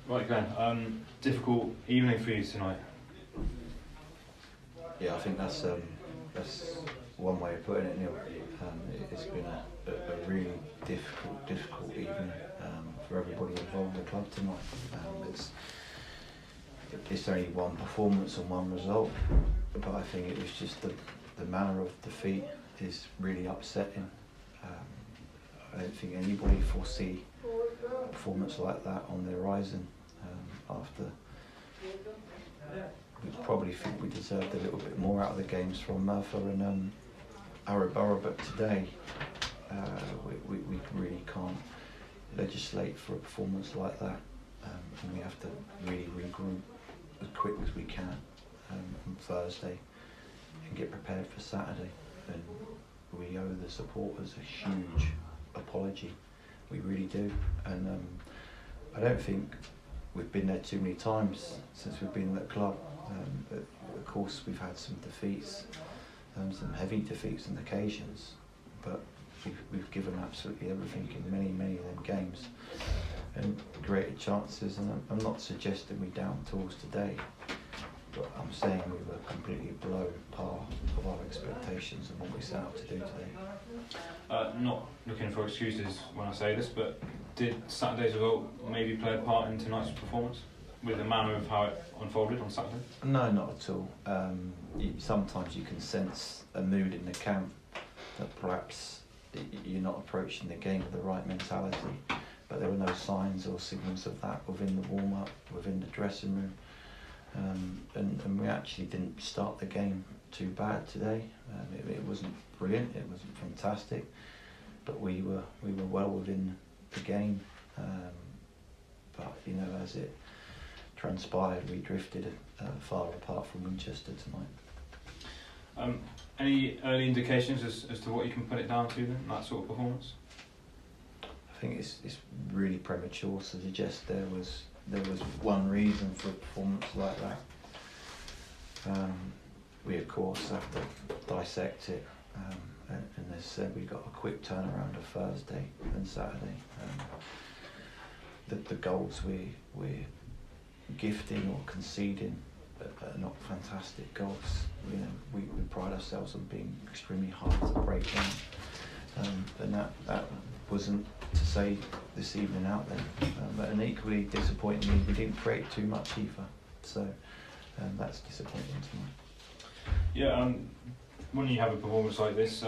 Right, Glenn. Difficult evening for you tonight. Yeah, I think that's one way of putting it, Neil. It's been a really difficult evening for everybody involved in the club tonight. It's only one performance and one result, but I think it was just the manner of defeat is really upsetting. I don't think anybody foresee a performance like that on the horizon after. We probably think we deserved a little bit more out of the games from Merthyr and Araborough, but today we really can't legislate for a performance like that, and we have to really regroup as quick as we can on Thursday and get prepared for Saturday. And we owe the supporters a huge apology, we really do. And I don't think we've been there too many times since we've been at the club. But of course we've had some defeats, some heavy defeats on occasions, but we've given absolutely everything in many of them games and created chances. And I'm not suggesting we down tools today, but I'm saying we were completely below par of our expectations and what we set out to do today. Not looking for excuses when I say this, but did Saturday's result maybe play a part in tonight's performance with the manner of how it unfolded on Saturday? No, not at all. Sometimes you can sense a mood in the camp that perhaps you're not approaching the game with the right mentality, but there were no signs or signals of that within the warm-up, within the dressing room. And we actually didn't start the game too bad today. It wasn't brilliant, it wasn't fantastic, but we were well within the game. But you know, as it transpired, we drifted far apart from Winchester tonight. Any early indications as to what you can put it down to then, that sort of performance? I think it's really premature to suggest there was one reason for a performance like that. We of course have to dissect it, and as I said, we got a quick turnaround of Thursday and Saturday. The goals we're gifting or conceding are not fantastic goals. You know, we pride ourselves on being extremely hard to break down, and that wasn't to say this evening out there. And equally disappointingly, we didn't create too much either. So that's disappointing tonight. Yeah. When you have a performance like this,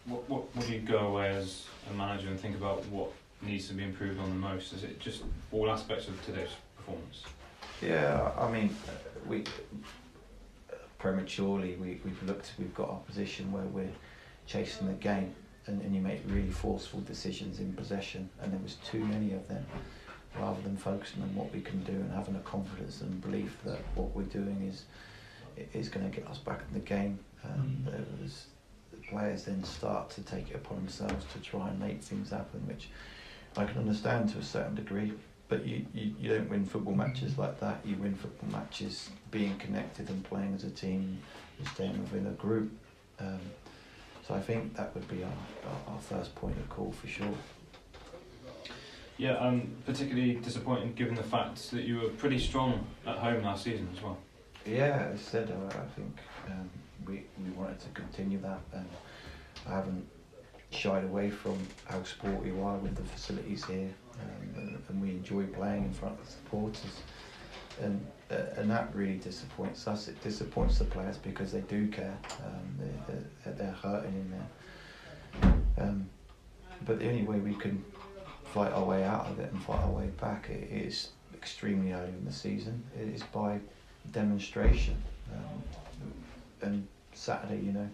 what do you go away as a manager and think about what needs to be improved on the most? Is it just all aspects of today's performance? Yeah, I mean, we prematurely we've got our position where we're chasing the game, and you make really forceful decisions in possession, and there was too many of them, rather than focusing on what we can do and having a confidence and belief that what we're doing is going to get us back in the game. The players then start to take it upon themselves to try and make things happen, which I can understand to a certain degree. But you don't win football matches like that. You win football matches being connected and playing as a team and staying within a group. So I think that would be our first point of call for sure. Yeah, particularly disappointing given the fact that you were pretty strong at home last season as well. Yeah, as I said, I think we wanted to continue that, and I haven't shied away from how sporty we are with the facilities here, and we enjoy playing in front of the supporters, and that really disappoints us. It disappoints the players because they do care. They're hurting in there, but the only way we can fight our way out of it and fight our way back, it is extremely early in the season. It is by demonstration, and Saturday, you know,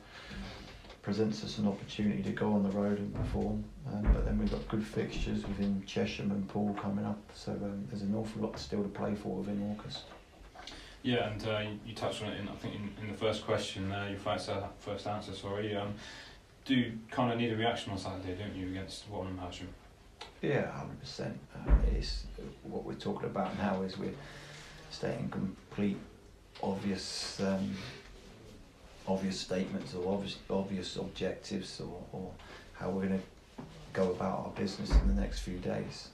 presents us an opportunity to go on the road and perform, but then we've got good fixtures within Chesham and Poole coming up, so there's an awful lot still to play for within August. Yeah, and you touched on it in the first question, your first answer, sorry. Do kind of need a reaction on Saturday, don't you, against Walton and Hersham? Yeah, 100%. It's what we're talking about now is we're stating complete obvious statements or obvious objectives or how we're going to go about our business in the next few days.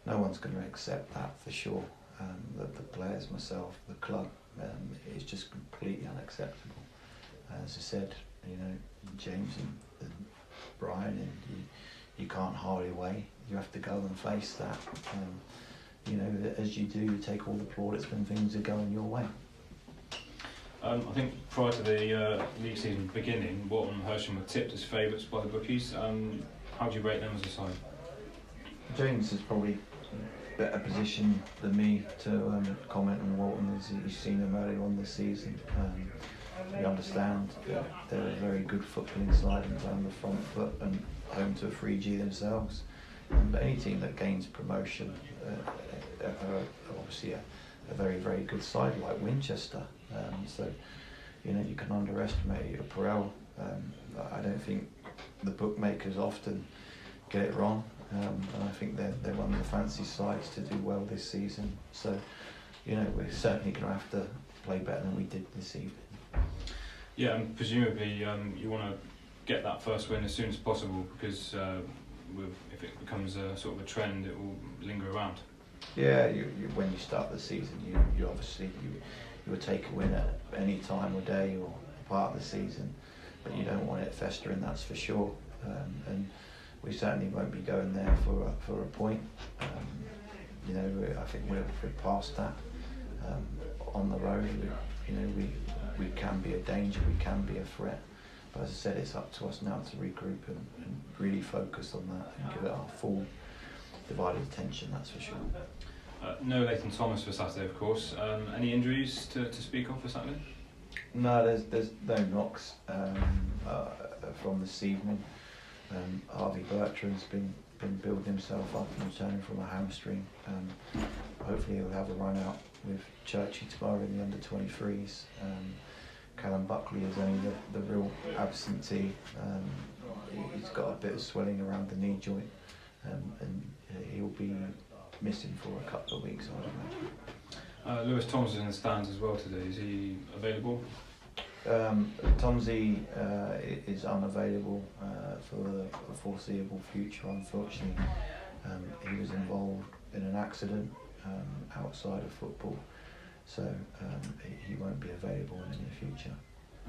no one's going to accept that for sure. The players, myself, the club, it's just completely unacceptable. As I said, you know, James and Brian, and you can't hide away. You have to go and face that. You know, as you do, you take all the plaudits when things are going your way. I think prior to the league season beginning, Walton and Hersham were tipped as favourites by the bookies. How do you rate them as a side? James is probably better position than me to comment on Walton, as he's seen them earlier on this season. We understand that they're a very good footballing side and down the front foot and home to a 3G themselves. But any team that gains promotion are obviously a very, very good side like Winchester. So, you know, you can underestimate Perel. I don't think the bookmakers often get it wrong. And I think they're one of the fancy sides to do well this season. So, you know, we're certainly going to have to play better than we did this evening. Yeah, and presumably you want to get that first win as soon as possible, because if it becomes a sort of a trend, it will linger around. Yeah, when you start the season, you obviously you would take a win at any time or day or part of the season, but you don't want it festering, that's for sure. And we certainly won't be going there for a point. You know, I think we're past that. On the road, we can be a danger, we can be a threat. But as I said, it's up to us now to regroup and really focus on that and give it our full divided attention, that's for sure. No Nathan Thomas for Saturday, of course. Any injuries to speak of for Saturday? No, there's no knocks from this evening. Harvey Bertrand's been building himself up and returning from a hamstring. Hopefully he'll have a run out with Churchy tomorrow in the under-23s. Callum Buckley is only the real absentee. He's got a bit of swelling around the knee joint, and he'll be missing for a couple of weeks, I would imagine. Lewis Thomas is in the stands as well today. Is he available? Tomsey is unavailable for the foreseeable future, unfortunately. He was involved in an accident outside of football, so he won't be available in the near future.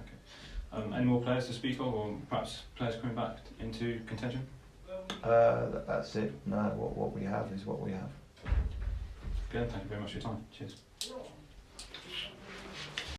Okay. Any more players to speak of, or perhaps players coming back into contention? That's it. No, what we have is what we have. Good, thank you very much for your time. Cheers.